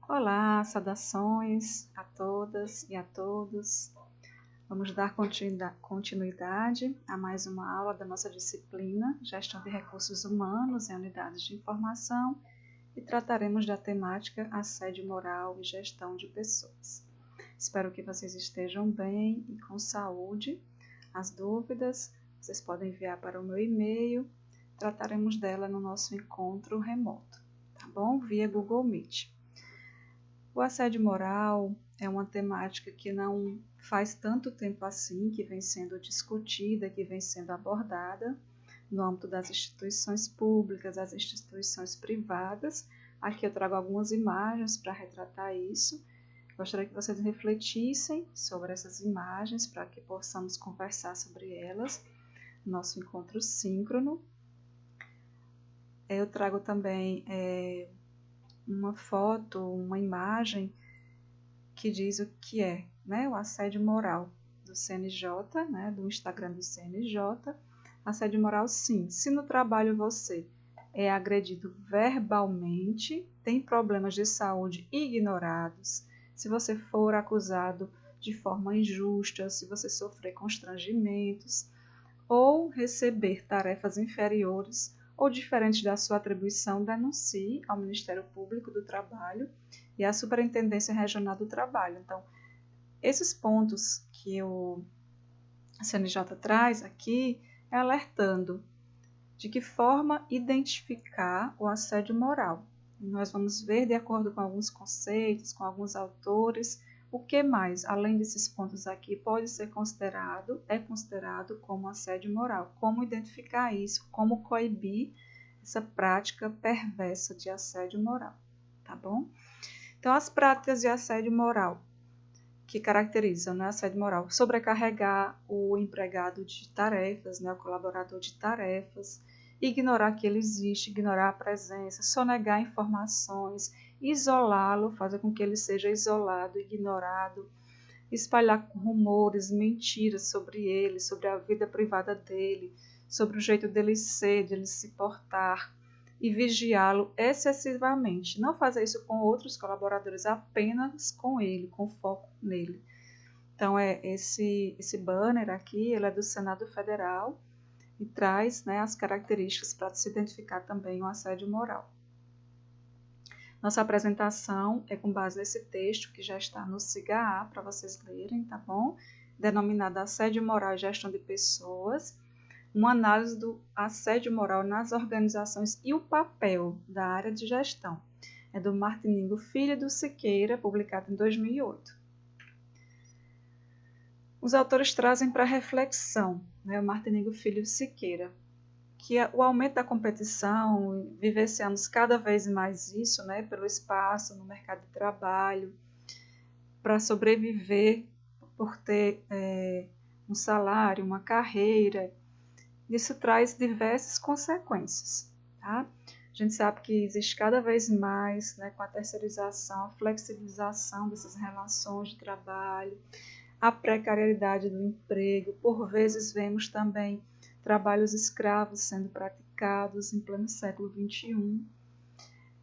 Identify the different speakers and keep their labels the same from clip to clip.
Speaker 1: Olá, saudações a todas e a todos. Vamos dar continuidade a mais uma aula da nossa disciplina Gestão de Recursos Humanos em Unidades de Informação e trataremos da temática Assédio Moral e Gestão de Pessoas. Espero que vocês estejam bem e com saúde. As dúvidas vocês podem enviar para o meu e-mail, trataremos dela no nosso encontro remoto, tá bom? Via Google Meet. O assédio moral é uma temática que não faz tanto tempo assim, que vem sendo discutida, que vem sendo abordada no âmbito das instituições públicas, das instituições privadas. Aqui eu trago algumas imagens para retratar isso. Gostaria que vocês refletissem sobre essas imagens para que possamos conversar sobre elas no nosso encontro síncrono. Eu trago também uma foto, uma imagem que diz o que é, o assédio moral do CNJ, do Instagram do CNJ. Assédio moral, sim. Se no trabalho você é agredido verbalmente, tem problemas de saúde ignorados, se você for acusado de forma injusta, se você sofrer constrangimentos ou receber tarefas inferiores ou diferentes da sua atribuição, denuncie ao Ministério Público do Trabalho e à Superintendência Regional do Trabalho. Então, esses pontos que o CNJ traz aqui é alertando de que forma identificar o assédio moral. E nós vamos ver, de acordo com alguns conceitos, com alguns autores, o que mais, além desses pontos aqui, pode ser é considerado como assédio moral. Como identificar isso, como coibir essa prática perversa de assédio moral, tá bom? Então, as práticas de assédio moral que caracterizam assédio moral: sobrecarregar o empregado de tarefas, o colaborador de tarefas, ignorar que ele existe, ignorar a presença, sonegar informações, isolá-lo, fazer com que ele seja isolado, ignorado, espalhar rumores, mentiras sobre ele, sobre a vida privada dele, sobre o jeito dele ser, de ele se portar, e vigiá-lo excessivamente. Não fazer isso com outros colaboradores, apenas com ele, com foco nele. Então, esse banner aqui, ele é do Senado Federal e traz as características para se identificar também o assédio moral. Nossa apresentação é com base nesse texto que já está no SIGA-A para vocês lerem, tá bom? Denominado Assédio Moral e Gestão de Pessoas, uma análise do assédio moral nas organizações e o papel da área de gestão. É do Martiningo Filho e do Siqueira, publicado em 2008. Os autores trazem para reflexão, o Martiningo Filho e o Siqueira, que o aumento da competição, vivenciamos cada vez mais isso, pelo espaço no mercado de trabalho, para sobreviver, por ter um salário, uma carreira. Isso traz diversas consequências, tá? A gente sabe que existe cada vez mais, com a terceirização, a flexibilização dessas relações de trabalho, a precariedade do emprego. Por vezes vemos também trabalhos escravos sendo praticados em pleno século XXI.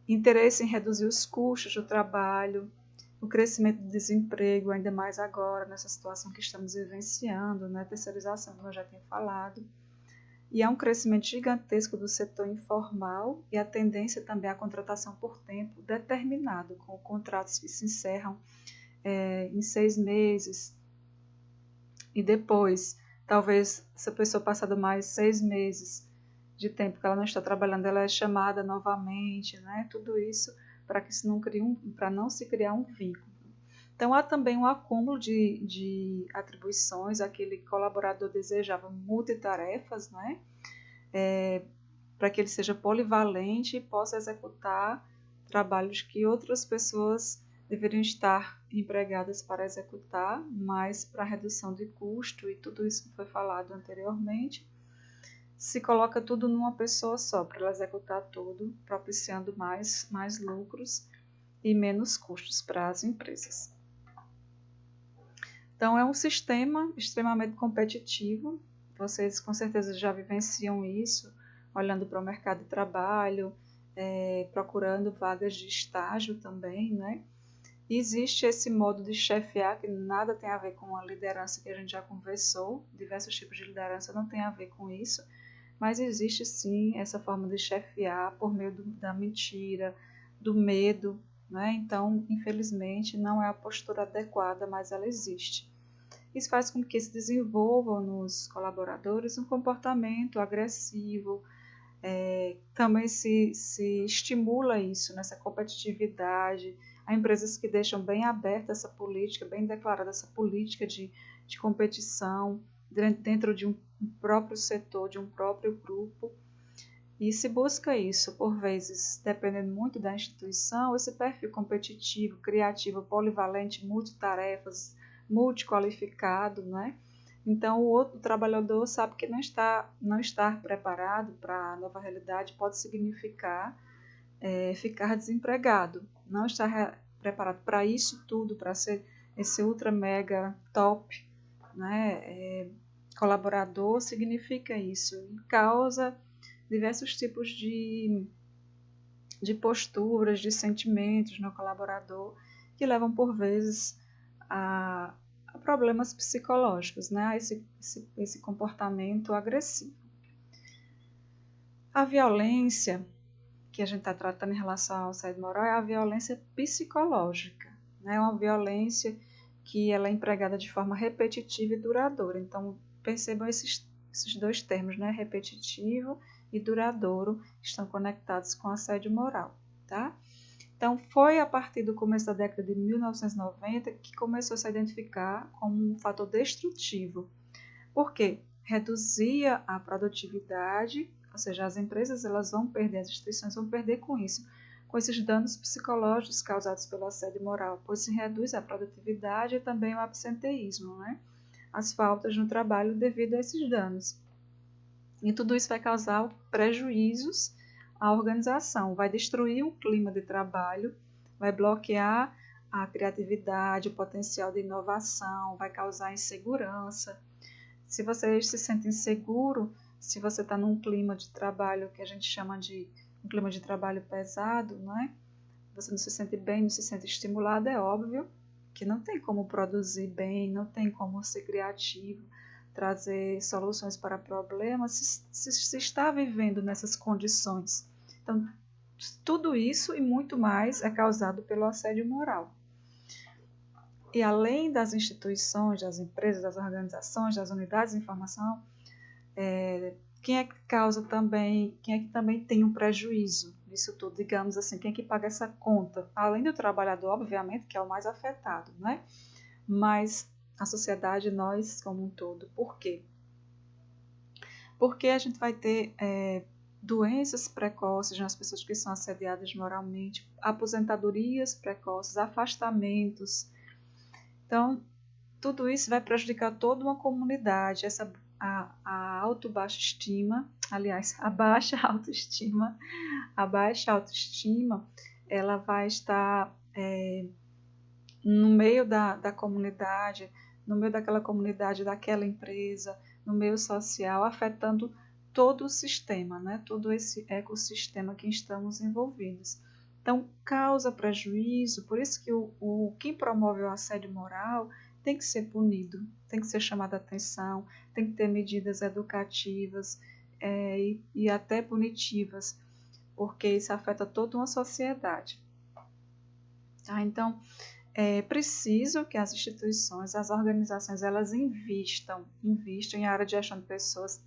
Speaker 1: Interesse em reduzir os custos do trabalho, o crescimento do desemprego, ainda mais agora, nessa situação que estamos vivenciando, terceirização, como eu já tinha falado. E há um crescimento gigantesco do setor informal e a tendência também à contratação por tempo determinado, com contratos que se encerram em 6 meses. E depois, talvez, se a pessoa passado mais 6 meses de tempo que ela não está trabalhando, ela é chamada novamente, Tudo isso para que para não se criar um vínculo. Então, há também um acúmulo de atribuições. Aquele colaborador desejava multitarefas, para que ele seja polivalente e possa executar trabalhos que outras pessoas deveriam estar empregadas para executar, mas para redução de custo e tudo isso que foi falado anteriormente, se coloca tudo numa pessoa só, para ela executar tudo, propiciando mais lucros e menos custos para as empresas. Então, é um sistema extremamente competitivo. Vocês com certeza já vivenciam isso, olhando para o mercado de trabalho, procurando vagas de estágio também, Existe esse modo de chefiar que nada tem a ver com a liderança que a gente já conversou, diversos tipos de liderança não tem a ver com isso, mas existe sim essa forma de chefiar por meio da mentira, do medo, né? Então, infelizmente, não é a postura adequada, mas ela existe. Isso faz com que se desenvolva nos colaboradores um comportamento agressivo, também se estimula isso, nessa competitividade. Há empresas que deixam bem aberta essa política, bem declarada essa política de competição dentro de um próprio setor, de um próprio grupo. E se busca isso, por vezes, dependendo muito da instituição, esse perfil competitivo, criativo, polivalente, multitarefas, multiqualificado, né? Então, o outro trabalhador sabe que não estar preparado para a nova realidade pode significar ficar desempregado. Não estar preparado para isso tudo, para ser esse ultra mega top, né? Colaborador significa isso. E causa diversos tipos de posturas, de sentimentos no colaborador que levam, por vezes, a problemas psicológicos, né? A esse comportamento agressivo. A violência que a gente está tratando em relação ao assédio moral é a violência psicológica, né? É uma violência que ela é empregada de forma repetitiva e duradoura. Então, percebam esses dois termos, né? Repetitivo e duradouro, estão conectados com assédio moral, tá? Então, foi a partir do começo da década de 1990 que começou a se identificar como um fator destrutivo. Por quê? Reduzia a produtividade, ou seja, as empresas elas vão perder, as instituições vão perder com isso, com esses danos psicológicos causados pelo assédio moral, pois se reduz a produtividade e também o absenteísmo, né? As faltas no trabalho devido a esses danos. E tudo isso vai causar prejuízos à organização, vai destruir o clima de trabalho, vai bloquear a criatividade, o potencial de inovação, vai causar insegurança. Se você se sente inseguro, se você está num clima de trabalho que a gente chama de um clima de trabalho pesado, não é? Você não se sente bem, não se sente estimulado, é óbvio que não tem como produzir bem, não tem como ser criativo, trazer soluções para problemas, se está vivendo nessas condições. Então, tudo isso e muito mais é causado pelo assédio moral. E além das instituições, das empresas, das organizações, das unidades de informação, quem é que causa também, quem é que também tem um prejuízo nisso tudo, digamos assim, quem é que paga essa conta? Além do trabalhador, obviamente, que é o mais afetado, né? Mas a sociedade, nós como um todo. Por quê? Porque a gente vai ter doenças precoces nas pessoas que são assediadas moralmente, aposentadorias precoces, afastamentos. Então, tudo isso vai prejudicar toda uma comunidade, a auto-baixa estima, aliás, a baixa autoestima, ela vai estar no meio da comunidade, no meio daquela comunidade, daquela empresa, no meio social, afetando todo o sistema, né? Todo esse ecossistema que estamos envolvidos. Então, causa prejuízo, por isso que quem promove o assédio moral tem que ser punido, tem que ser chamado a atenção, tem que ter medidas educativas e até punitivas, porque isso afeta toda uma sociedade. Tá? Então, é preciso que as instituições, as organizações, elas investam em área de gestão de pessoas,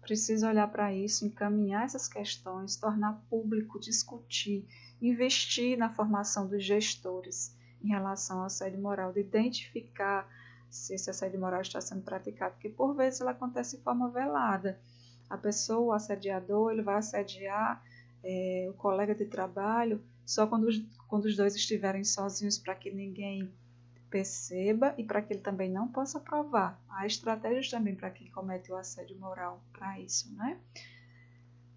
Speaker 1: precisa olhar para isso, encaminhar essas questões, tornar público, discutir, investir na formação dos gestores em relação ao assédio moral, de identificar se esse assédio moral está sendo praticado, porque por vezes ele acontece de forma velada. A pessoa, o assediador, ele vai assediar o colega de trabalho só quando os dois estiverem sozinhos, para que ninguém perceba e para que ele também não possa provar. Há estratégias também para quem comete o assédio moral para isso, né?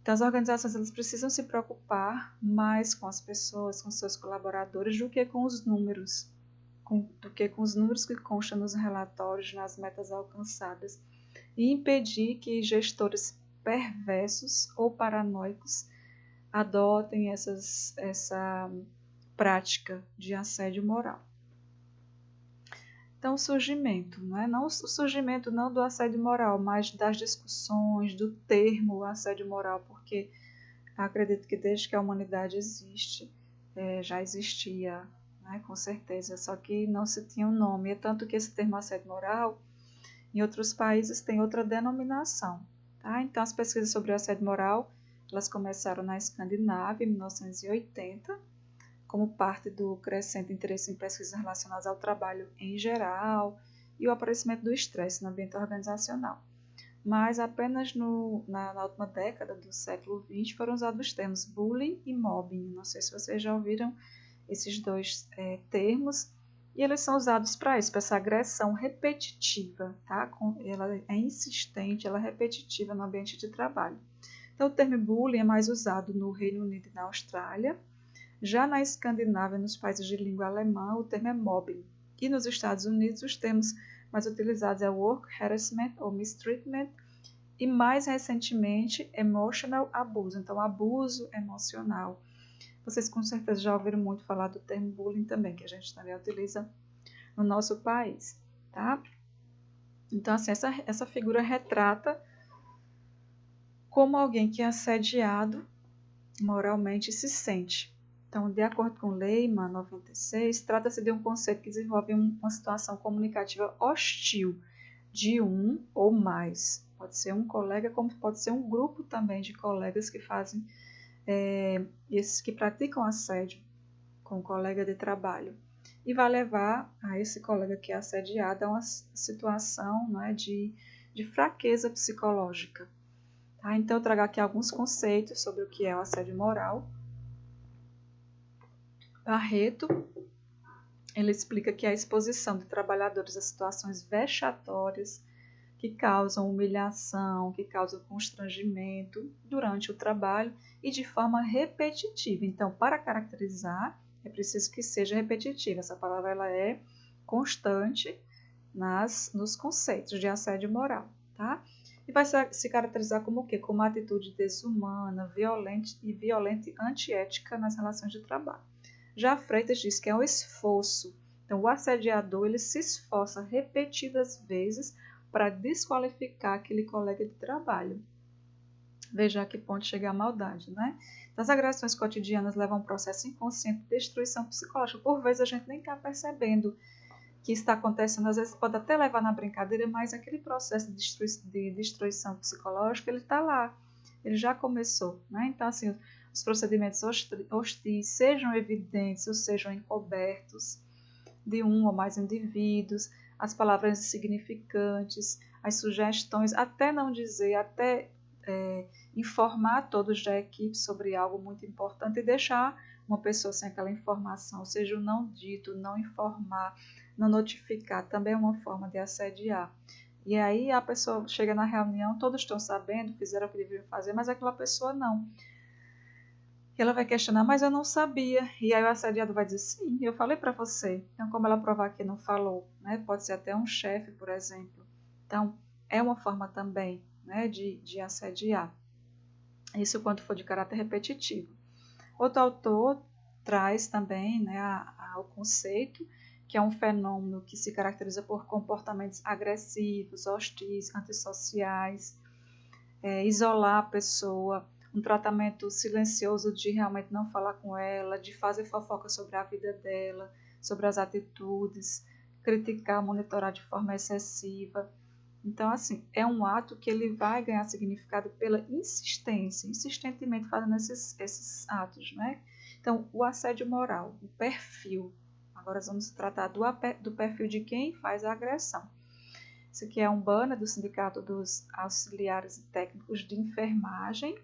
Speaker 1: Então, as organizações elas precisam se preocupar mais com as pessoas, com seus colaboradores, do que com os números, que constam nos relatórios, nas metas alcançadas, e impedir que gestores perversos ou paranoicos adotem essa prática de assédio moral. Então, o surgimento, não o surgimento não do assédio moral, mas das discussões, do termo assédio moral, porque acredito que desde que a humanidade existe, já existia, com certeza, só que não se tinha um nome. É tanto que esse termo assédio moral, em outros países, tem outra denominação. Tá? Então, as pesquisas sobre o assédio moral, elas começaram na Escandinávia, em 1980, como parte do crescente interesse em pesquisas relacionadas ao trabalho em geral e o aparecimento do estresse no ambiente organizacional. Mas apenas na última década do século XX foram usados os termos bullying e mobbing. Não sei se vocês já ouviram esses dois termos, e eles são usados para isso, para essa agressão repetitiva, tá? Ela é insistente, ela é repetitiva no ambiente de trabalho. Então, o termo bullying é mais usado no Reino Unido e na Austrália. Já na Escandinávia, nos países de língua alemã, o termo é mobbing. E nos Estados Unidos, os termos mais utilizados é work harassment ou mistreatment e, mais recentemente, emotional abuse, então abuso emocional. Vocês com certeza já ouviram muito falar do termo bullying também, que a gente também utiliza no nosso país, tá? Então, assim, essa figura retrata como alguém que é assediado moralmente se sente. Então, de acordo com Lehmann, 96, trata-se de um conceito que desenvolve uma situação comunicativa hostil de um ou mais. Pode ser um colega, como pode ser um grupo também de colegas que fazem, esses que praticam assédio com um colega de trabalho. E vai levar a esse colega que é assediado a uma situação, de fraqueza psicológica. Tá? Então, eu trago aqui alguns conceitos sobre o que é o assédio moral. Barreto, ele explica que a exposição de trabalhadores a situações vexatórias que causam humilhação, que causam constrangimento durante o trabalho e de forma repetitiva. Então, para caracterizar, é preciso que seja repetitiva. Essa palavra ela é constante nos conceitos de assédio moral, tá? E vai se caracterizar como o quê? Como uma atitude desumana, violenta e antiética nas relações de trabalho. Já Freitas diz que é um esforço. Então, o assediador ele se esforça repetidas vezes para desqualificar aquele colega de trabalho. Veja a que ponto chega a maldade, né? Então, as agressões cotidianas levam a um processo inconsciente de destruição psicológica. Por vezes, a gente nem está percebendo que está acontecendo. Às vezes, pode até levar na brincadeira, mas aquele processo de destruição psicológica, ele está lá. Ele já começou, né? Então, assim, os procedimentos hostis, sejam evidentes ou sejam encobertos de um ou mais indivíduos, as palavras insignificantes, as sugestões, até não dizer, até informar todos da equipe sobre algo muito importante e deixar uma pessoa sem aquela informação, ou seja, o não dito, não informar, não notificar, também é uma forma de assediar. E aí a pessoa chega na reunião, todos estão sabendo, fizeram o que deveriam fazer, mas aquela pessoa não. E ela vai questionar, mas eu não sabia. E aí o assediado vai dizer, sim, eu falei para você. Então, como ela provar que não falou, né? Pode ser até um chefe, por exemplo. Então, é uma forma também, né, de assediar. Isso quando for de caráter repetitivo. Outro autor traz também, né, o conceito, que é um fenômeno que se caracteriza por comportamentos agressivos, hostis, antissociais, isolar a pessoa, um tratamento silencioso de realmente não falar com ela, de fazer fofoca sobre a vida dela, sobre as atitudes, criticar, monitorar de forma excessiva. Então, assim, é um ato que ele vai ganhar significado pela insistência, insistentemente fazendo esses atos, né? Então, o assédio moral, o perfil. Agora vamos tratar do perfil de quem faz a agressão. Isso aqui é um banner do Sindicato dos Auxiliares e Técnicos de Enfermagem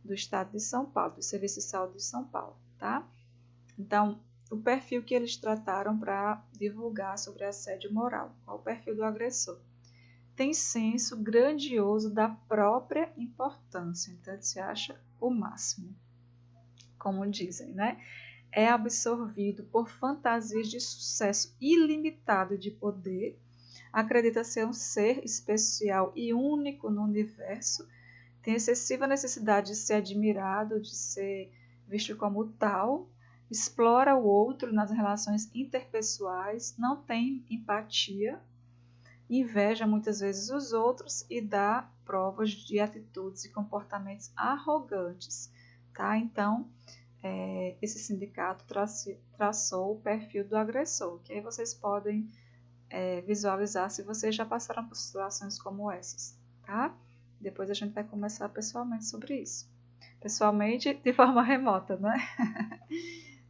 Speaker 1: do Estado de São Paulo, do Serviço de Saúde de São Paulo, tá? Então, o perfil que eles trataram para divulgar sobre assédio moral. Qual o perfil do agressor? Tem senso grandioso da própria importância, então ele se acha o máximo, como dizem, né? É absorvido por fantasias de sucesso ilimitado de poder, acredita ser um ser especial e único no universo, tem excessiva necessidade de ser admirado, de ser visto como tal, explora o outro nas relações interpessoais, não tem empatia, inveja muitas vezes os outros e dá provas de atitudes e comportamentos arrogantes, tá? Então, esse sindicato traçou o perfil do agressor, que aí vocês podem visualizar se vocês já passaram por situações como essas, tá? Depois a gente vai conversar pessoalmente sobre isso. Pessoalmente, de forma remota, né?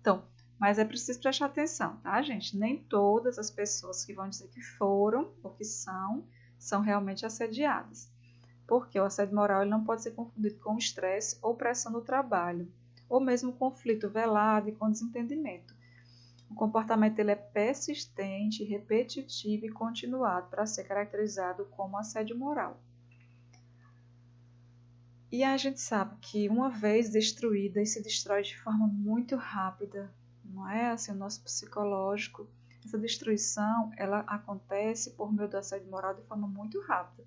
Speaker 1: Então, mas é preciso prestar atenção, tá, gente? Nem todas as pessoas que vão dizer que foram ou que são realmente assediadas. Porque o assédio moral ele não pode ser confundido com estresse ou pressão no trabalho, ou mesmo conflito velado e com desentendimento. O comportamento ele é persistente, repetitivo e continuado para ser caracterizado como assédio moral. E a gente sabe que uma vez destruída, isso se destrói de forma muito rápida, não é? Assim, o nosso psicológico, essa destruição, ela acontece por meio do assédio moral de forma muito rápida.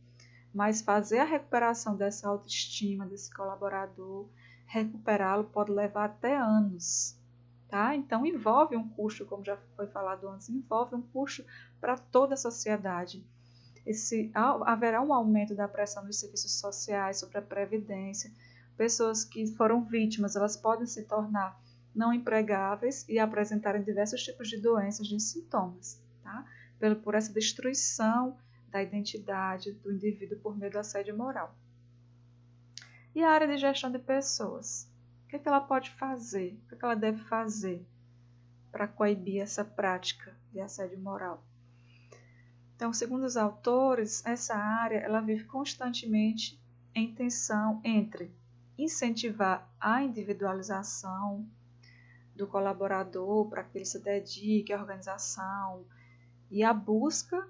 Speaker 1: Mas fazer a recuperação dessa autoestima, desse colaborador, recuperá-lo pode levar até anos, tá? Então envolve um custo, como já foi falado antes, envolve um custo para toda a sociedade. Haverá um aumento da pressão dos serviços sociais sobre a previdência. Pessoas que foram vítimas, elas podem se tornar não empregáveis e apresentarem diversos tipos de doenças, de sintomas, tá? Por essa destruição da identidade do indivíduo por meio do assédio moral. E a área de gestão de pessoas? O que ela pode fazer? O que ela deve fazer para coibir essa prática de assédio moral? Então, segundo os autores, essa área ela vive constantemente em tensão entre incentivar a individualização do colaborador para que ele se dedique à organização e a busca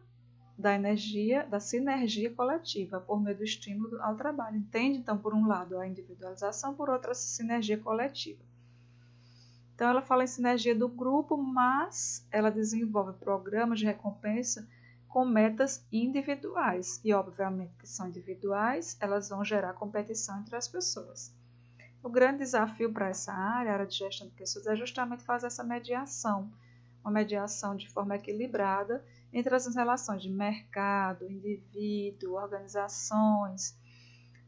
Speaker 1: da energia, da sinergia coletiva por meio do estímulo ao trabalho. Entende? Então, por um lado, a individualização, por outro, a sinergia coletiva. Então, ela fala em sinergia do grupo, mas ela desenvolve programas de recompensa com metas individuais. E, obviamente, que são individuais, elas vão gerar competição entre as pessoas. O grande desafio para essa área, a área de gestão de pessoas, é justamente fazer essa mediação, uma mediação de forma equilibrada entre as relações de mercado, indivíduo, organizações,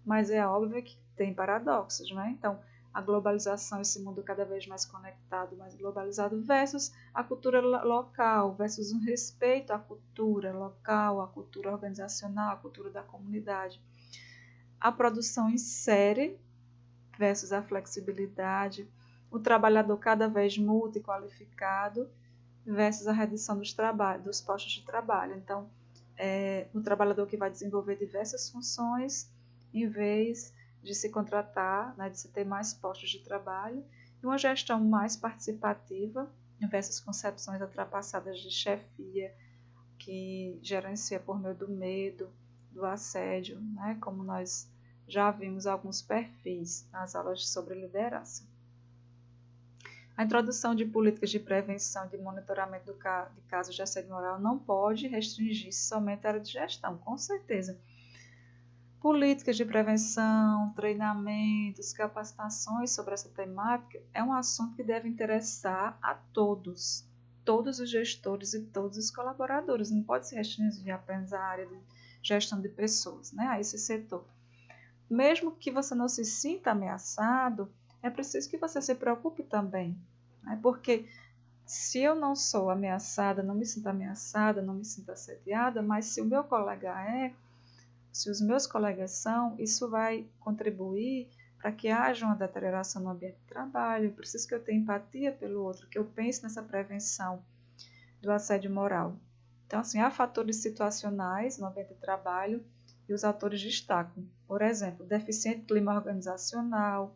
Speaker 1: mas é óbvio que tem paradoxos, né? Então, a globalização, esse mundo cada vez mais conectado, mais globalizado, versus a cultura local, versus um respeito à cultura local, à cultura organizacional, à cultura da comunidade. A produção em série versus a flexibilidade, o trabalhador cada vez multiqualificado versus a redução dos postos de trabalho. Então, o trabalhador que vai desenvolver diversas funções em vez de se contratar, né, de se ter mais postos de trabalho, e uma gestão mais participativa versus concepções ultrapassadas de chefia, que gerencia por meio do medo, do assédio, né, como nós já vimos alguns perfis nas aulas sobre liderança. A introdução de políticas de prevenção e de monitoramento de casos de assédio moral não pode restringir-se somente à área de gestão, com certeza. Políticas de prevenção, treinamentos, capacitações sobre essa temática é um assunto que deve interessar a todos os gestores e todos os colaboradores. Não pode se restringir apenas à área de gestão de pessoas, né, a esse setor. Mesmo que você não se sinta ameaçado, é preciso que você se preocupe também, né? Porque se eu não sou ameaçada, não me sinto ameaçada, não me sinto assediada, mas se o meu colega se os meus colegas são, isso vai contribuir para que haja uma deterioração no ambiente de trabalho. Eu preciso que eu tenha empatia pelo outro, que eu pense nessa prevenção do assédio moral. Então, assim, há fatores situacionais no ambiente de trabalho e os autores destacam, por exemplo, deficiente clima organizacional,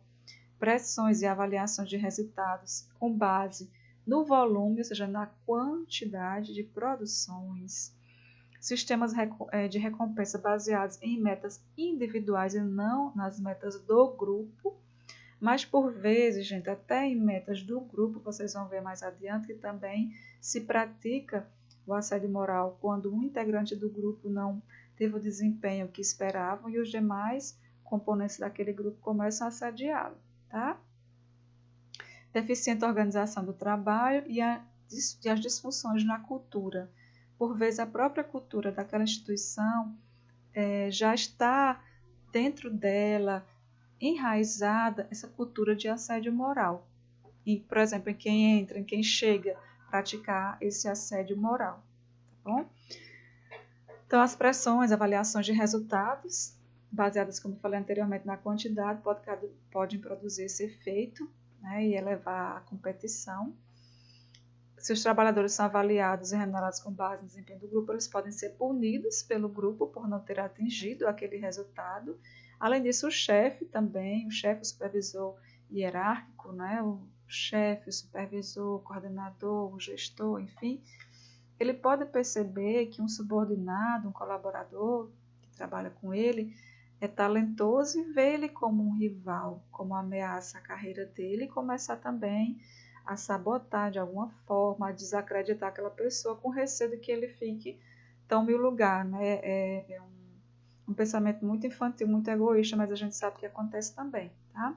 Speaker 1: pressões e avaliações de resultados com base no volume, ou seja, na quantidade de produções, sistemas de recompensa baseados em metas individuais e não nas metas do grupo, mas por vezes, gente, até em metas do grupo, vocês vão ver mais adiante que também se pratica o assédio moral quando um integrante do grupo não teve o desempenho que esperavam e os demais componentes daquele grupo começam a assediá-lo, tá? deficiente organização do trabalho e as disfunções na cultura. Por vezes, a própria cultura daquela instituição já está dentro dela, enraizada, essa cultura de assédio moral. E, por exemplo, em quem entra, em quem chega a praticar esse assédio moral. Tá bom? Então, as pressões, avaliações de resultados, baseadas, como falei anteriormente, na quantidade, podem produzir esse efeito, né, e elevar a competição. Se os trabalhadores são avaliados e remunerados com base no desempenho do grupo, eles podem ser punidos pelo grupo por não ter atingido aquele resultado. Além disso, o chefe também, o supervisor hierárquico, né, o chefe, o supervisor, o coordenador, o gestor, enfim, ele pode perceber que um subordinado, um colaborador que trabalha com ele, é talentoso e vê ele como um rival, como ameaça à carreira dele, e começar também a sabotar de alguma forma, a desacreditar aquela pessoa com receio de que ele tome o lugar, né? É um pensamento muito infantil, muito egoísta, mas a gente sabe que acontece também, tá?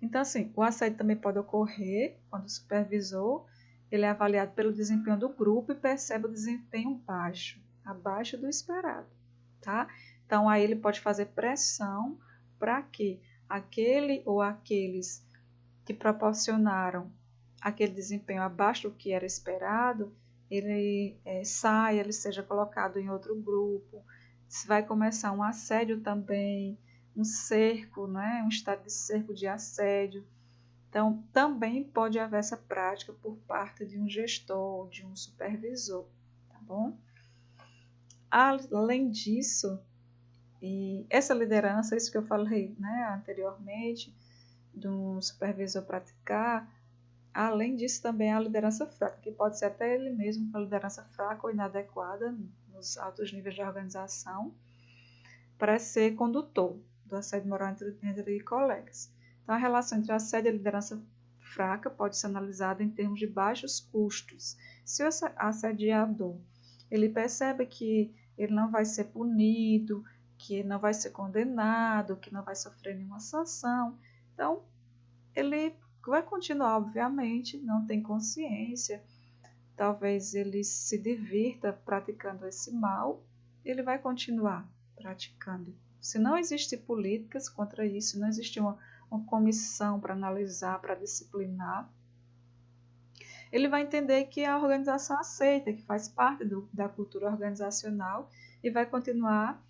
Speaker 1: Então, assim, o assédio também pode ocorrer quando o supervisor ele é avaliado pelo desempenho do grupo e percebe o desempenho baixo, abaixo do esperado, tá? Então, aí ele pode fazer pressão para que aquele ou aqueles que proporcionaram aquele desempenho abaixo do que era esperado, ele saia, ele seja colocado em outro grupo. Se vai começar um assédio também, um cerco, né? Um estado de cerco, de assédio. Então, também pode haver essa prática por parte de um gestor, de um supervisor, tá bom? Além disso, e essa liderança, isso que eu falei, né, anteriormente, do supervisor praticar, além disso também a liderança fraca, que pode ser até ele mesmo uma liderança fraca ou inadequada nos altos níveis de organização, para ser condutor do assédio moral entre colegas. Então, a relação entre assédio e liderança fraca pode ser analisada em termos de baixos custos. Se o assediador ele percebe que ele não vai ser punido, que não vai ser condenado, que não vai sofrer nenhuma sanção, então ele vai continuar, obviamente, não tem consciência, talvez ele se divirta praticando esse mal, ele vai continuar praticando. Se não existem políticas contra isso, não existe uma comissão para analisar, para disciplinar, ele vai entender que a organização aceita, que faz parte da cultura organizacional e vai continuar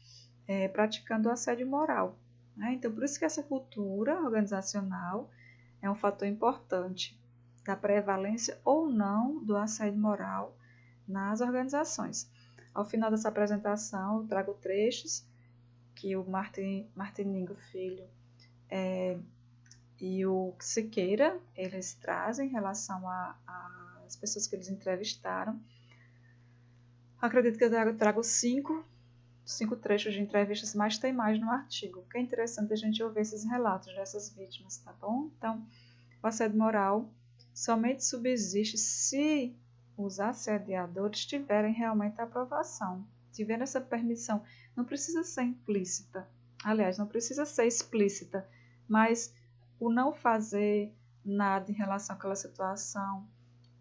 Speaker 1: praticando o assédio moral, né? Então, por isso que essa cultura organizacional é um fator importante da prevalência ou não do assédio moral nas organizações. Ao final dessa apresentação, eu trago trechos que o Martiningo Filho e o Siqueira, eles trazem em relação às pessoas que eles entrevistaram. Acredito que eu trago cinco trechos de entrevistas, mas tem mais no artigo, que é interessante a gente ouvir esses relatos dessas vítimas, tá bom? Então, o assédio moral somente subsiste se os assediadores tiverem realmente a aprovação, tiverem essa permissão. Não precisa ser implícita, aliás, não precisa ser explícita, mas o não fazer nada em relação àquela situação,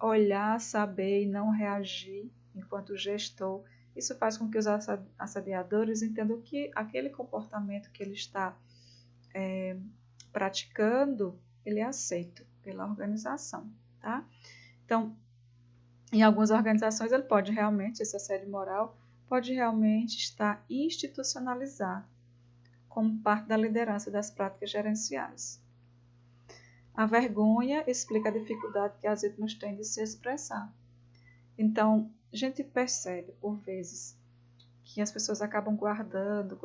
Speaker 1: olhar, saber e não reagir enquanto gestor, isso faz com que os assediadores entendam que aquele comportamento que ele está praticando, ele é aceito pela organização, tá? Então, em algumas organizações, esse assédio moral pode realmente estar institucionalizado como parte da liderança das práticas gerenciais. A vergonha explica a dificuldade que as vítimas têm de se expressar. Então, a gente percebe, por vezes, que as pessoas acabam guardando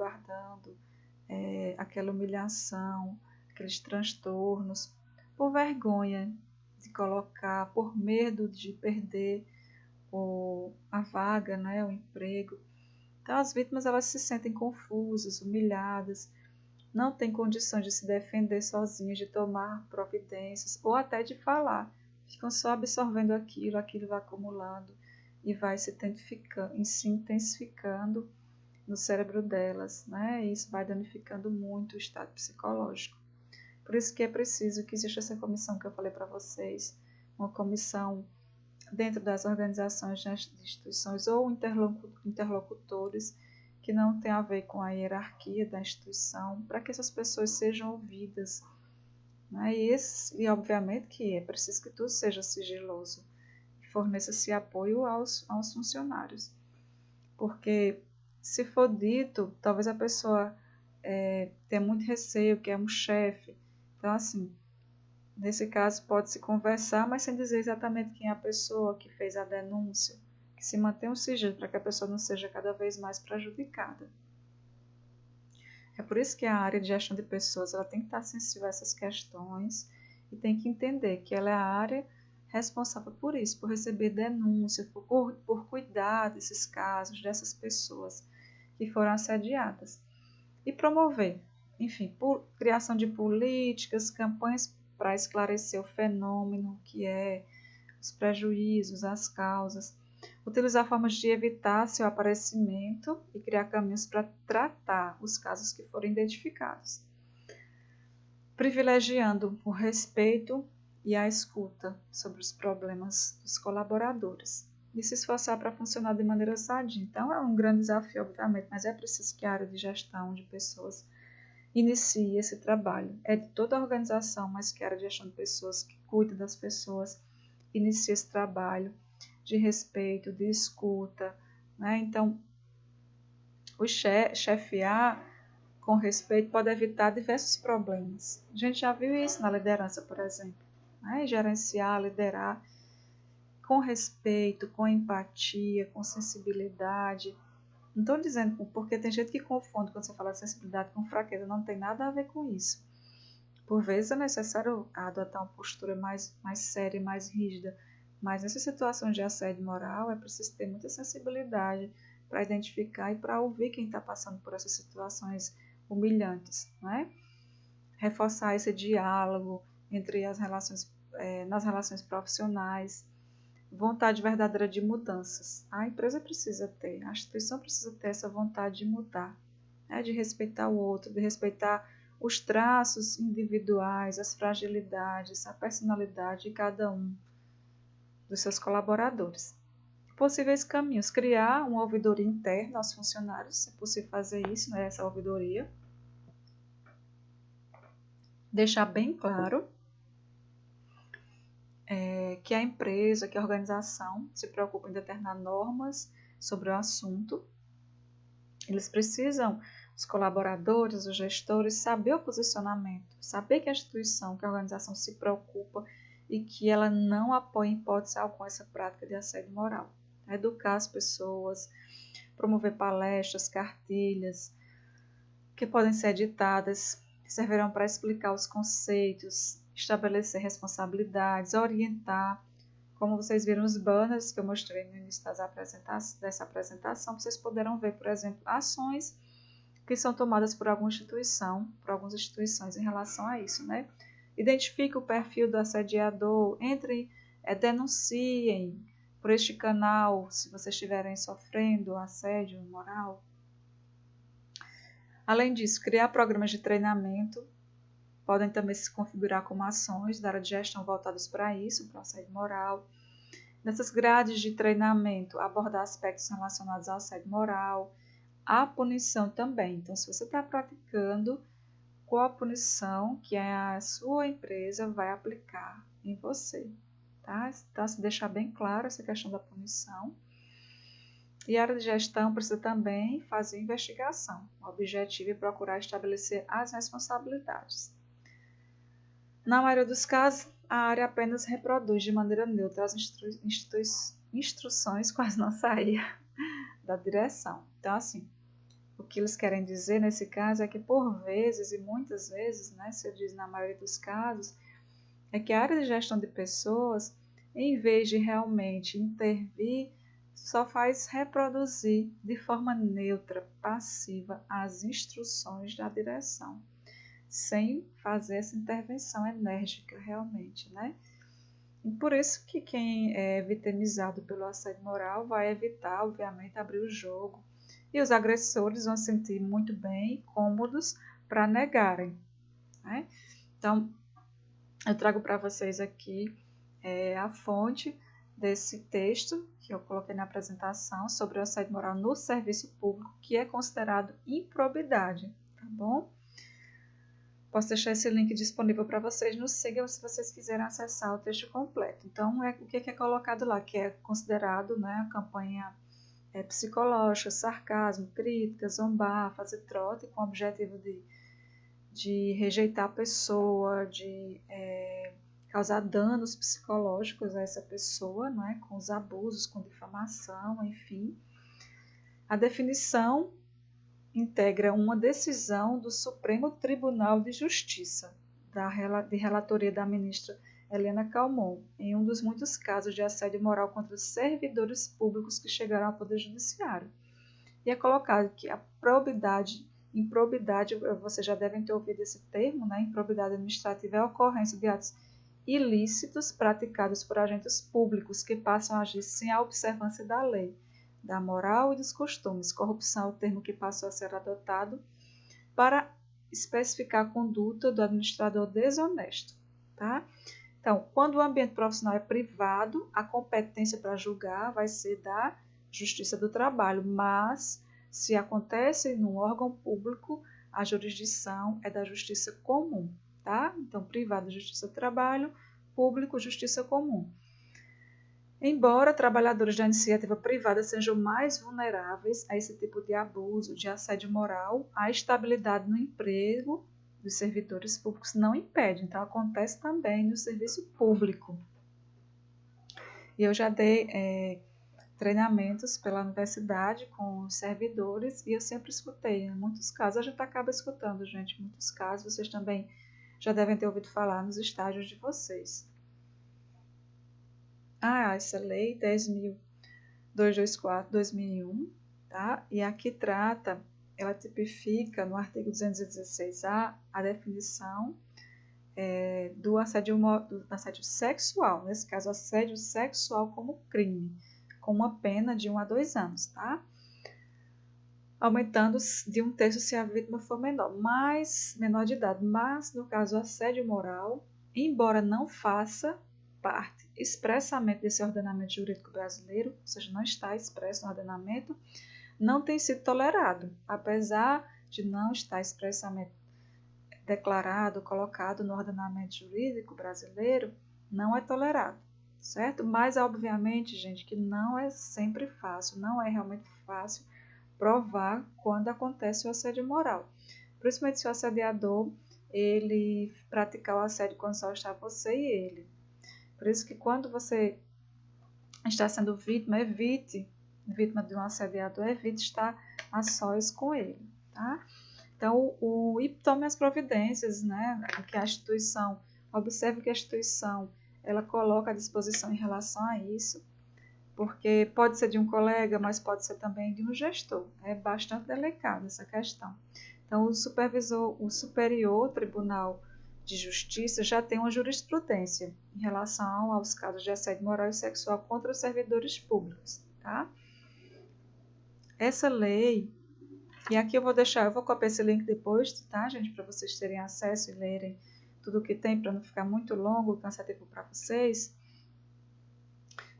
Speaker 1: aquela humilhação, aqueles transtornos, por vergonha de colocar, por medo de perder a vaga, né, o emprego. Então, as vítimas elas se sentem confusas, humilhadas, não têm condições de se defender sozinhas, de tomar providências ou até de falar. Ficam só absorvendo aquilo vai acumulando e vai se intensificando no cérebro delas, né? E isso vai danificando muito o estado psicológico. Por isso que é preciso que exista essa comissão que eu falei para vocês, uma comissão dentro das organizações, das instituições ou interlocutores que não tem a ver com a hierarquia da instituição, para que essas pessoas sejam ouvidas. Né? E obviamente que é preciso que tudo seja sigiloso, que forneça esse apoio aos funcionários. Porque se for dito, talvez a pessoa tenha muito receio, que é um chefe. Então, assim, nesse caso pode-se conversar, mas sem dizer exatamente quem é a pessoa que fez a denúncia, que se mantenha um sigilo para que a pessoa não seja cada vez mais prejudicada. É por isso que a área de gestão de pessoas ela tem que estar sensível a essas questões e tem que entender que ela é a área responsável por isso, por receber denúncias, por cuidar desses casos, dessas pessoas que foram assediadas. E promover, enfim, por criação de políticas, campanhas para esclarecer o fenômeno, que é os prejuízos, as causas, utilizar formas de evitar seu aparecimento e criar caminhos para tratar os casos que forem identificados, privilegiando o respeito e a escuta sobre os problemas dos colaboradores e se esforçar para funcionar de maneira sadia. Então é um grande desafio, obviamente, mas é preciso que a área de gestão de pessoas inicie esse trabalho. É de toda a organização, mas que a área de gestão de pessoas, que cuida das pessoas, inicie esse trabalho de respeito, de escuta. Né? Então, o chefiar com respeito pode evitar diversos problemas. A gente já viu isso na liderança, por exemplo. Né? Gerenciar, liderar com respeito, com empatia, com sensibilidade. Não estou dizendo, porque tem gente que confunde quando você fala de sensibilidade com fraqueza, não tem nada a ver com isso. Por vezes é necessário adotar uma postura mais séria e mais rígida, mas nessas situações de assédio moral é preciso ter muita sensibilidade para identificar e para ouvir quem está passando por essas situações humilhantes. Né? Reforçar esse diálogo entre as relações, nas relações profissionais, vontade verdadeira de mudanças. A empresa precisa ter, a instituição precisa ter essa vontade de mudar, né? De respeitar o outro, de respeitar os traços individuais, as fragilidades, a personalidade de cada um dos seus colaboradores. Possíveis caminhos: criar uma ouvidoria interna aos funcionários, é possível fazer isso, né? Essa ouvidoria. Deixar bem claro que a empresa, que a organização se preocupa em determinar normas sobre o assunto. Eles precisam, os colaboradores, os gestores, saber o posicionamento, saber que a instituição, que a organização se preocupa e que ela não apoia em hipótese alguma essa prática de assédio moral. Educar as pessoas, promover palestras, cartilhas, que podem ser editadas, que servirão para explicar os conceitos, estabelecer responsabilidades, orientar. Como vocês viram os banners que eu mostrei no início dessa apresentação, vocês poderão ver, por exemplo, ações que são tomadas por alguma instituição, por algumas instituições em relação a isso, né? Identifique o perfil do assediador, denunciem por este canal se vocês estiverem sofrendo assédio moral. Além disso, criar programas de treinamento podem também se configurar como ações da área de gestão voltadas para isso, para o assédio moral. Nessas grades de treinamento, abordar aspectos relacionados ao assédio moral, a punição também. Então, se você está praticando, qual a punição que a sua empresa vai aplicar em você? Tá? Então, se deixar bem claro essa questão da punição. E a área de gestão precisa também fazer investigação. O objetivo é procurar estabelecer as responsabilidades. Na maioria dos casos, a área apenas reproduz de maneira neutra as instruções, quase não saía, da direção. Então, assim, o que eles querem dizer nesse caso é que, por vezes, e muitas vezes, né, se eu diz na maioria dos casos, é que a área de gestão de pessoas, em vez de realmente intervir, só faz reproduzir de forma neutra, passiva, as instruções da direção, sem fazer essa intervenção enérgica realmente, né? E por isso que quem é vitimizado pelo assédio moral vai evitar, obviamente, abrir o jogo. E os agressores vão se sentir muito bem, cômodos, para negarem. Né? Então, eu trago para vocês aqui a fonte desse texto que eu coloquei na apresentação sobre o assédio moral no serviço público, que é considerado improbidade, tá bom? Posso deixar esse link disponível para vocês no Siga se vocês quiserem acessar o texto completo. Então, o que é colocado lá? Que é considerado, né, a campanha psicológica, sarcasmo, crítica, zombar, fazer trote com o objetivo de rejeitar a pessoa, de causar danos psicológicos a essa pessoa, né, com os abusos, com difamação, enfim. A definição integra uma decisão do Supremo Tribunal de Justiça, de relatoria da ministra Helena Calmon, em um dos muitos casos de assédio moral contra os servidores públicos que chegaram ao Poder Judiciário. E é colocado que a improbidade, vocês já devem ter ouvido esse termo, né? Improbidade administrativa é a ocorrência de atos ilícitos praticados por agentes públicos que passam a agir sem a observância da lei, da moral e dos costumes. Corrupção é o termo que passou a ser adotado para especificar a conduta do administrador desonesto, tá? Então, quando o ambiente profissional é privado, a competência para julgar vai ser da Justiça do Trabalho, mas se acontece no órgão público, a jurisdição é da Justiça Comum, tá? Então, privado, Justiça do Trabalho, público, Justiça Comum. Embora trabalhadores da iniciativa privada sejam mais vulneráveis a esse tipo de abuso, de assédio moral, a estabilidade no emprego dos servidores públicos não impede. Então, acontece também no serviço público. E eu já dei treinamentos pela universidade com os servidores e eu sempre escutei. Em muitos casos, a gente acaba escutando, gente. Em muitos casos, vocês também já devem ter ouvido falar nos estágios de vocês. Essa lei 10.224/2001, tá? E aqui trata, ela tipifica no artigo 216A a definição do assédio sexual, nesse caso, assédio sexual como crime, com uma pena de 1 a 2 anos, tá? Aumentando de 1/3 se a vítima for menor de idade. Mas, no caso, assédio moral, embora não faça parte expressamente desse ordenamento jurídico brasileiro, ou seja, não está expresso no ordenamento, não tem sido tolerado, apesar de não estar expressamente declarado, colocado no ordenamento jurídico brasileiro, não é tolerado, certo? Mas, obviamente, gente, que não é sempre fácil, não é realmente fácil provar quando acontece o assédio moral. Principalmente se o assediador, ele praticar o assédio quando só está você e ele. Por isso que quando você está sendo vítima, vítima de um assediador, evite estar a sós com ele, tá? Então, e tome as providências, né? Que a instituição, observe que a instituição, ela coloca à disposição em relação a isso, porque pode ser de um colega, mas pode ser também de um gestor. É bastante delicada essa questão. Então, o Superior Tribunal de Justiça já tem uma jurisprudência em relação aos casos de assédio moral e sexual contra os servidores públicos, tá? Essa lei, e aqui eu vou copiar esse link depois, tá, gente, para vocês terem acesso e lerem tudo o que tem, para não ficar muito longo, cansativo para vocês.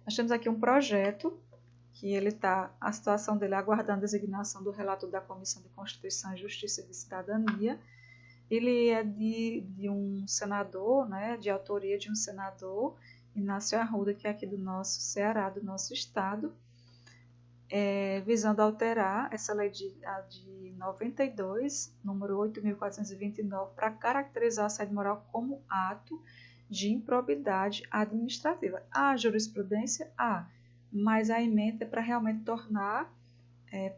Speaker 1: Nós temos aqui um projeto, que a situação dele aguardando a designação do relator da Comissão de Constituição e Justiça e de Cidadania. Ele é de um senador, né, de autoria de um senador, Inácio Arruda, que é aqui do nosso Ceará, do nosso estado, visando alterar essa lei de 92, número 8.429, para caracterizar o assédio moral como ato de improbidade administrativa. Há jurisprudência? Há, mas a emenda é para realmente tornar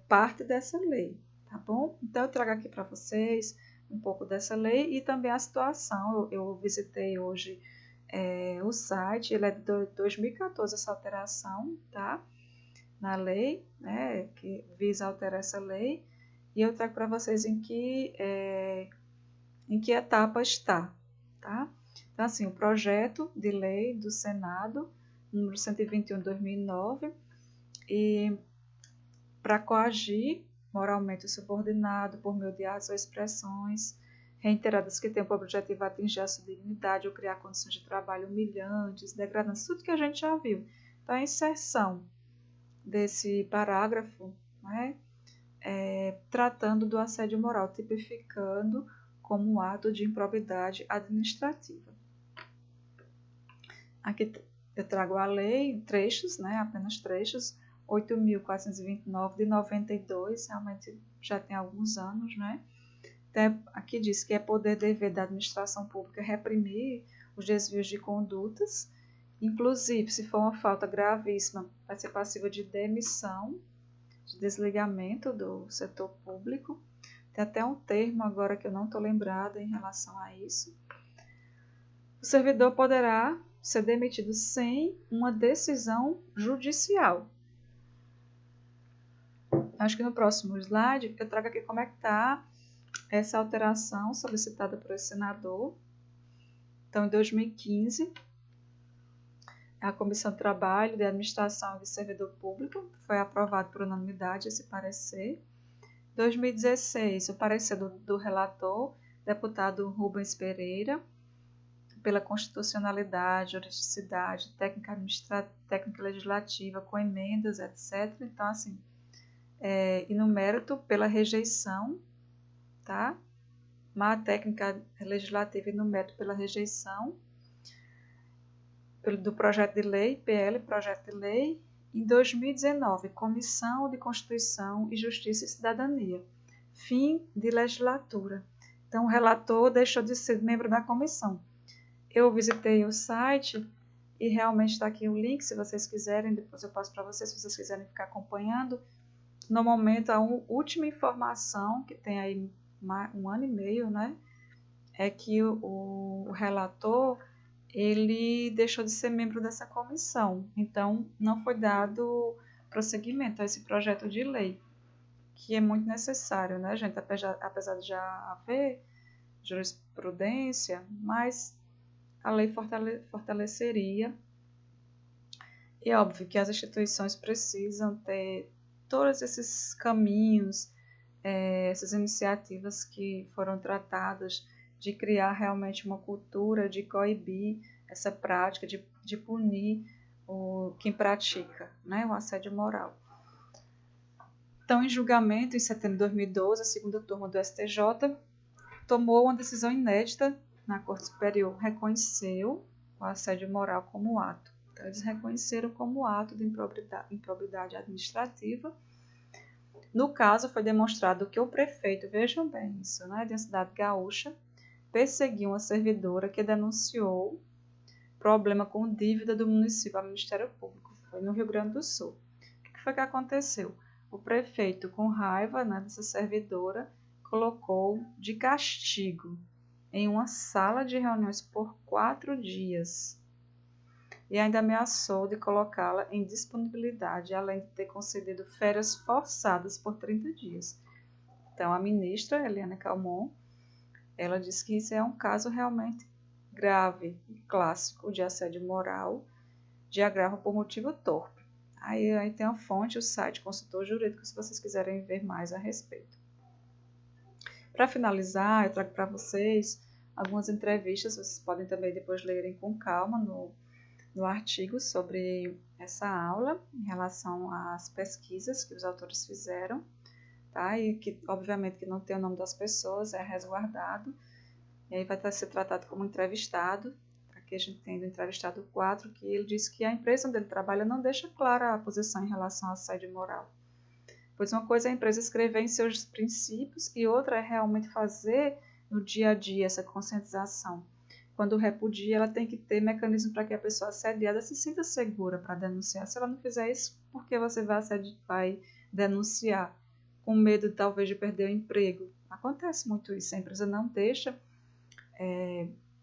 Speaker 1: parte dessa lei, tá bom? Então, eu trago aqui para vocês um pouco dessa lei e também a situação. Eu visitei hoje o site, ele é de 2014, essa alteração, tá? Na lei, né, que visa alterar essa lei, e eu trago para vocês em que etapa está, tá? Então, assim, o projeto de lei do Senado, número 121 de 2009, e para coagir moralmente o subordinado por meio de atos ou expressões reiteradas que têm por objetivo atingir a sua dignidade ou criar condições de trabalho humilhantes, degradantes, tudo que a gente já viu. Então, a inserção desse parágrafo, né, tratando do assédio moral, tipificando como um ato de improbidade administrativa. Aqui eu trago a lei, trechos, né, apenas trechos, 8.429 de 92, realmente já tem alguns anos, né? Aqui diz que é poder dever da administração pública reprimir os desvios de condutas, inclusive se for uma falta gravíssima, vai ser passiva de demissão, de desligamento do setor público. Tem até um termo agora que eu não estou lembrada em relação a isso. O servidor poderá ser demitido sem uma decisão judicial. Acho que no próximo slide eu trago aqui como é que está essa alteração solicitada por esse senador. Então, em 2015, a Comissão de Trabalho, de Administração e de Servidor Público foi aprovado por unanimidade esse parecer. Em 2016, o parecer do relator, deputado Rubens Pereira, pela constitucionalidade, juridicidade, técnica legislativa, com emendas, etc. Então, assim, e no mérito, pela rejeição, tá? Má técnica legislativa e no mérito pela rejeição do projeto de lei, PL, projeto de lei. Em 2019, Comissão de Constituição e Justiça e Cidadania, fim de legislatura. Então, o relator deixou de ser membro da comissão. Eu visitei o site e realmente está aqui o link, se vocês quiserem, depois eu passo para vocês, se vocês quiserem ficar acompanhando. No momento, a última informação, que tem aí um ano e meio, né, é que o relator, ele deixou de ser membro dessa comissão. Então, não foi dado prosseguimento a esse projeto de lei, que é muito necessário, né, gente? Apesar de já haver jurisprudência, mas a lei fortaleceria. E é óbvio que as instituições precisam ter todos esses caminhos, essas iniciativas que foram tratadas de criar realmente uma cultura de coibir essa prática, de punir quem pratica, né, o assédio moral. Então, em julgamento, em setembro de 2012, a segunda turma do STJ tomou uma decisão inédita na Corte Superior, reconheceu o assédio moral como ato. Então, eles reconheceram como ato de improbidade administrativa. No caso, foi demonstrado que o prefeito, vejam bem isso, né, de uma cidade gaúcha, perseguiu uma servidora que denunciou problema com dívida do município ao Ministério Público. Foi no Rio Grande do Sul. O que foi que aconteceu? O prefeito, com raiva, né, dessa servidora, colocou de castigo em uma sala de reuniões por 4 dias e ainda ameaçou de colocá-la em disponibilidade, além de ter concedido férias forçadas por 30 dias. Então, a ministra, Eliane Calmon, ela disse que isso é um caso realmente grave e clássico de assédio moral, de agravo por motivo torpe. Aí tem a fonte, o site Consultor Jurídico, se vocês quiserem ver mais a respeito. Para finalizar, eu trago para vocês algumas entrevistas, vocês podem também depois lerem com calma no artigo sobre essa aula, em relação às pesquisas que os autores fizeram, tá? E que, obviamente, que não tem o nome das pessoas, é resguardado, e aí vai ser tratado como entrevistado. Aqui a gente tem do entrevistado 4, que ele diz que a empresa onde ele trabalha não deixa clara a posição em relação ao assédio moral. Pois uma coisa é a empresa escrever em seus princípios e outra é realmente fazer no dia a dia essa conscientização. Quando repudia, ela tem que ter mecanismo para que a pessoa assediada se sinta segura para denunciar. Se ela não fizer isso, por que você vai denunciar? Com medo, talvez, de perder o emprego. Acontece muito isso. A empresa não deixa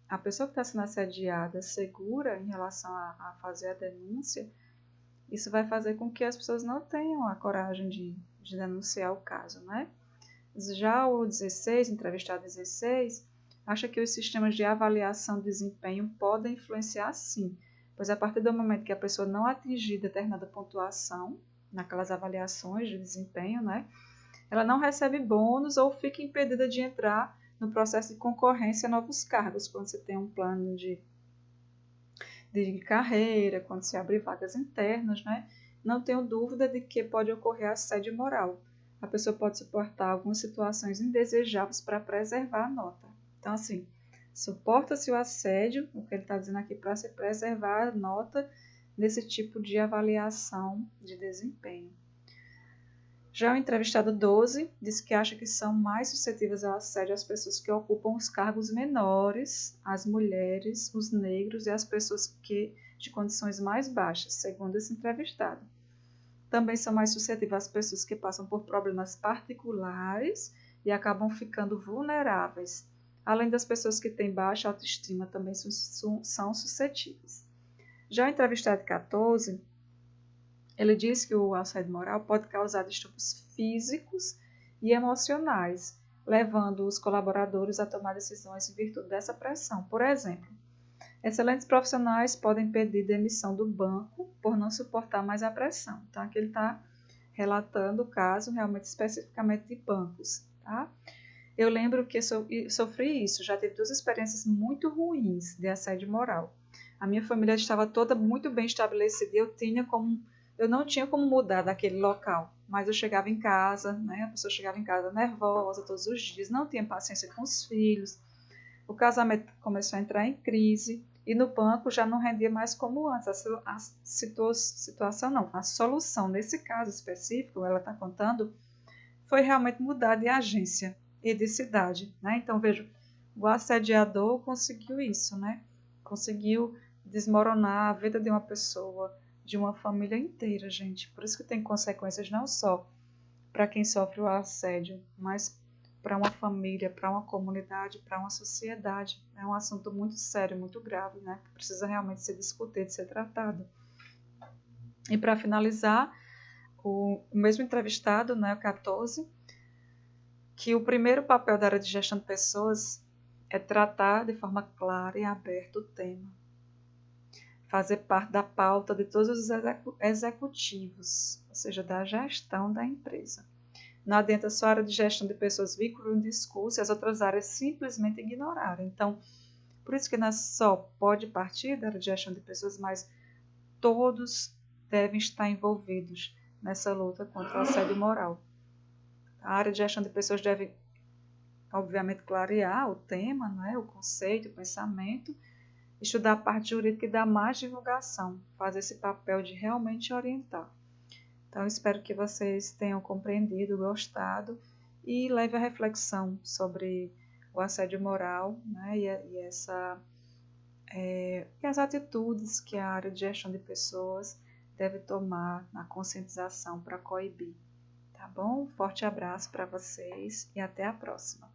Speaker 1: a pessoa que está sendo assediada segura em relação a fazer a denúncia. Isso vai fazer com que as pessoas não tenham a coragem de denunciar o caso, né? Já o 16, entrevistado 16, acha que os sistemas de avaliação de desempenho podem influenciar sim, pois a partir do momento que a pessoa não atingir determinada pontuação naquelas avaliações de desempenho, né, ela não recebe bônus ou fica impedida de entrar no processo de concorrência a novos cargos, quando você tem um plano de carreira, quando se abre vagas internas, né? Não tenho dúvida de que pode ocorrer assédio moral. A pessoa pode suportar algumas situações indesejáveis para preservar a nota. Então, assim, suporta-se o assédio, o que ele está dizendo aqui, para se preservar a nota nesse tipo de avaliação de desempenho. Já o entrevistado 12 diz que acha que são mais suscetíveis ao assédio as pessoas que ocupam os cargos menores, as mulheres, os negros e as pessoas de condições mais baixas, segundo esse entrevistado. Também são mais suscetíveis as pessoas que passam por problemas particulares e acabam ficando vulneráveis. Além das pessoas que têm baixa autoestima, também são suscetíveis. Já o entrevistado 14, ele diz que o assédio moral pode causar distúrbios físicos e emocionais, levando os colaboradores a tomar decisões em virtude dessa pressão. Por exemplo, excelentes profissionais podem pedir demissão do banco por não suportar mais a pressão. Então, aqui ele está relatando o caso realmente especificamente de bancos. Tá? Eu lembro que sofri isso, já tive 2 experiências muito ruins de assédio moral. A minha família estava toda muito bem estabelecida e eu não tinha como mudar daquele local, mas eu chegava em casa, né? A pessoa chegava em casa nervosa todos os dias, não tinha paciência com os filhos, o casamento começou a entrar em crise e no banco já não rendia mais como antes. A situação não, a solução nesse caso específico, ela está contando, foi realmente mudar de agência e de cidade, né? Então, veja, o assediador conseguiu isso, né? Conseguiu desmoronar a vida de uma pessoa, de uma família inteira, gente. Por isso que tem consequências não só para quem sofre o assédio, mas para uma família, para uma comunidade, para uma sociedade. É um assunto muito sério, muito grave, né? Que precisa realmente ser discutido, ser tratado. E para finalizar, o mesmo entrevistado, né, o 14, que o primeiro papel da área de gestão de pessoas é tratar de forma clara e aberta o tema, fazer parte da pauta de todos os executivos, ou seja, da gestão da empresa. Não adianta só a área de gestão de pessoas vincular um discurso e as outras áreas simplesmente ignorarem. Então, por isso que não só pode partir da área de gestão de pessoas, mas todos devem estar envolvidos nessa luta contra o assédio moral. A área de gestão de pessoas deve, obviamente, clarear o tema, né, o conceito, o pensamento, estudar a parte jurídica e dar mais divulgação, fazer esse papel de realmente orientar. Então, espero que vocês tenham compreendido, gostado e leve a reflexão sobre o assédio moral, né, e as atitudes que a área de gestão de pessoas deve tomar na conscientização para coibir. Tá bom? Forte abraço para vocês e até a próxima.